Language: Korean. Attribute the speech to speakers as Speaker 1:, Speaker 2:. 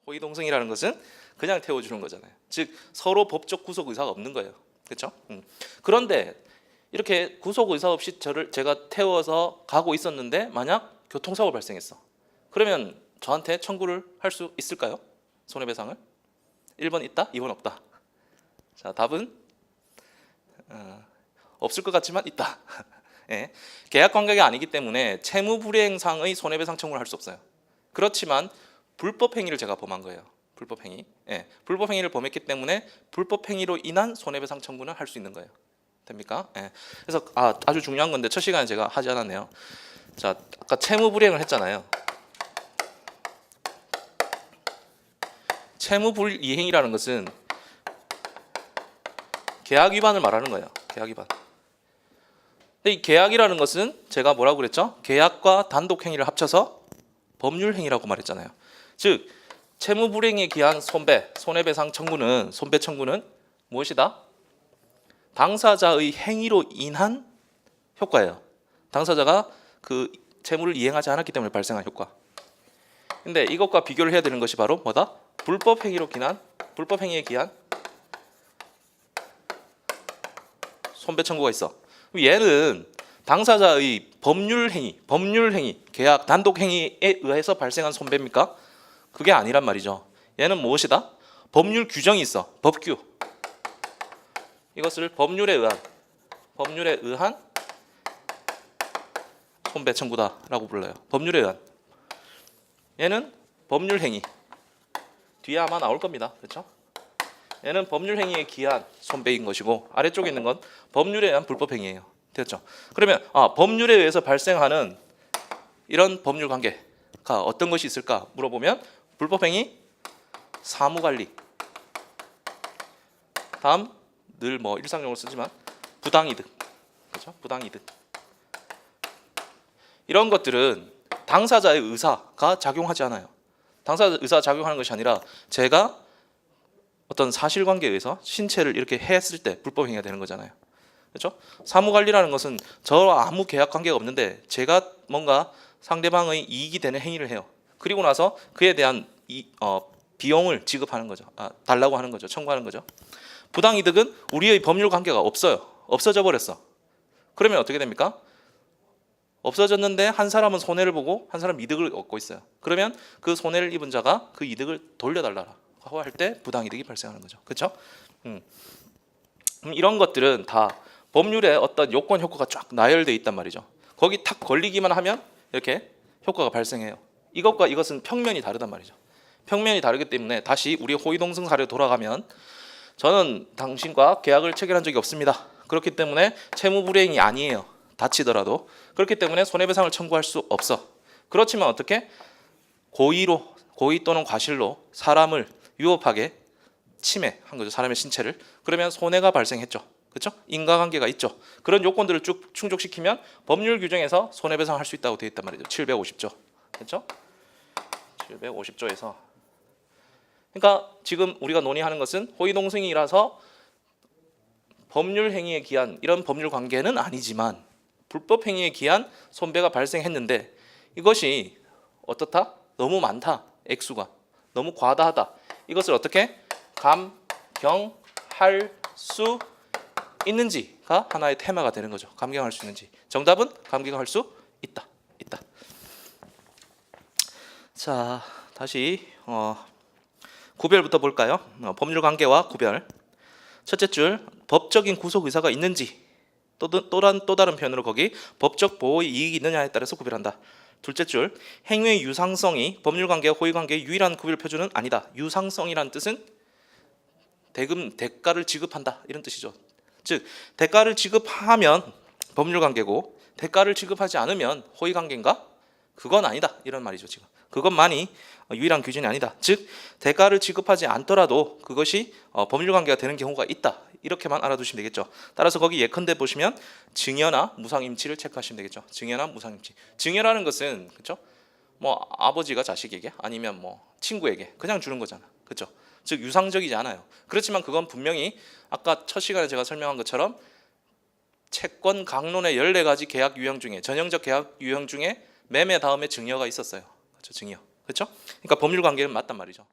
Speaker 1: 호의 동생이라는 것은 그냥 태워주는 거잖아요. 즉 서로 법적 구속 의사가 없는 거예요. 그렇죠? 그런데 이렇게 구속 의사 없이 제가 태워서 가고 있었는데 만약 교통사고 발생했어. 그러면 저한테 청구를 할 수 있을까요? 손해배상을? 1번 있다, 2번 없다. 자, 답은 없을 것 같지만 있다. 예. 계약 관계가 아니기 때문에 채무불이행상의 손해배상 청구를 할 수 없어요. 그렇지만 불법 행위를 제가 범한 거예요. 불법 행위. 예. 불법 행위를 범했기 때문에 불법 행위로 인한 손해배상 청구는 할 수 있는 거예요. 됩니까? 예. 그래서 아주 중요한 건데 첫 시간에 제가 하지 않았네요. 자, 아까 채무불이행을 했잖아요. 채무불이행이라는 것은 계약 위반을 말하는 거예요. 계약 위반. 근데 이 계약이라는 것은 제가 뭐라고 그랬죠? 계약과 단독 행위를 합쳐서 법률 행위라고 말했잖아요. 즉 채무불이행에 기한 손해배상 청구는 손배 청구는 무엇이다? 당사자의 행위로 인한 효과예요. 당사자가 그 채무를 이행하지 않았기 때문에 발생한 효과. 근데 이것과 비교를 해야 되는 것이 바로 뭐다? 불법 행위에 기한 손배 청구가 있어. 얘는 당사자의 법률 행위, 계약 단독 행위에 의해서 발생한 손배입니까? 그게 아니란 말이죠. 얘는 무엇이다? 법률 규정이 있어. 법규. 이것을 법률에 의한 손배 청구다라고 불러요. 법률에 의한. 얘는 법률 행위. 뒤에 아마 나올 겁니다. 그렇죠? 얘는 법률 행위에 기한 손배인 것이고 아래쪽에 있는 건 법률에 의한 불법 행위예요. 됐죠? 그러면 법률에 의해서 발생하는 이런 법률 관계가 어떤 것이 있을까 물어보면 불법 행위, 사무관리. 다음 늘 일상용어로 쓰지만 부당이득. 그렇죠? 부당이득. 이런 것들은 당사자의 의사가 작용하지 않아요. 당사자 의사 작용하는 것이 아니라 제가 어떤 사실관계에 의해서 신체를 이렇게 했을 때 불법 행위가 되는 거잖아요. 그렇죠? 사무관리라는 것은 저와 아무 계약 관계가 없는데 제가 뭔가 상대방의 이익이 되는 행위를 해요. 그리고 나서 그에 대한 비용을 지급하는 거죠. 달라고 하는 거죠. 청구하는 거죠. 부당이득은 우리의 법률 관계가 없어요. 없어져 버렸어. 그러면 어떻게 됩니까? 없어졌는데 한 사람은 손해를 보고 한 사람은 이득을 얻고 있어요. 그러면 그 손해를 입은 자가 그 이득을 돌려달라고 할 때 부당이득이 발생하는 거죠. 그렇죠? 이런 것들은 다 법률에 어떤 요건 효과가 쫙 나열되어 있단 말이죠. 거기 탁 걸리기만 하면 이렇게 효과가 발생해요. 이것과 이것은 평면이 다르단 말이죠. 평면이 다르기 때문에 다시 우리 호의동성 사례로 돌아가면 저는 당신과 계약을 체결한 적이 없습니다. 그렇기 때문에 채무불이행이 아니에요. 다치더라도. 그렇기 때문에 손해배상을 청구할 수 없어. 그렇지만 어떻게? 고의 또는 과실로 사람을 위협하게 침해한 거죠. 사람의 신체를. 그러면 손해가 발생했죠. 그렇죠? 인과관계가 있죠. 그런 요건들을 쭉 충족시키면 법률 규정에서 손해배상할 수 있다고 되어 있단 말이죠. 750조. 그렇죠? 750조에서. 그러니까 지금 우리가 논의하는 것은 호의동승이라서 법률 행위에 기한 이런 법률 관계는 아니지만 불법 행위에 기한 손배가 발생했는데 이것이 어떻다? 너무 많다. 액수가. 너무 과다하다. 이것을 어떻게 감경할 수 있는지가 하나의 테마가 되는 거죠. 감경할 수 있는지. 정답은 감경할 수 있다. 자, 다시 구별부터 볼까요? 법률 관계와 구별. 첫째 줄, 법적인 구속 의사가 있는지. 또 다른 표현으로 거기 법적 보호의 이익이 있느냐에 따라서 구별한다. 둘째 줄, 행위의 유상성이 법률관계와 호의관계의 유일한 구별 표준은 아니다. 유상성이라는 뜻은 대가를 지급한다 이런 뜻이죠. 즉 대가를 지급하면 법률관계고 대가를 지급하지 않으면 호의관계인가? 그건 아니다 이런 말이죠. 지금 그것만이 유일한 기준이 아니다. 즉 대가를 지급하지 않더라도 그것이 법률관계가 되는 경우가 있다. 이렇게만 알아두시면 되겠죠. 따라서 거기 예컨대 보시면 증여나 무상임치를 체크하시면 되겠죠. 증여나 무상임치. 증여라는 것은 그렇죠? 아버지가 자식에게 아니면 친구에게 그냥 주는 거잖아. 그렇죠? 즉 유상적이지 않아요. 그렇지만 그건 분명히 아까 첫 시간에 제가 설명한 것처럼 채권 강론의 14가지 계약 유형 중에 전형적 계약 유형 중에 매매 다음에 증여가 있었어요. 그렇죠? 증여. 그렇죠? 그러니까 법률 관계는 맞단 말이죠.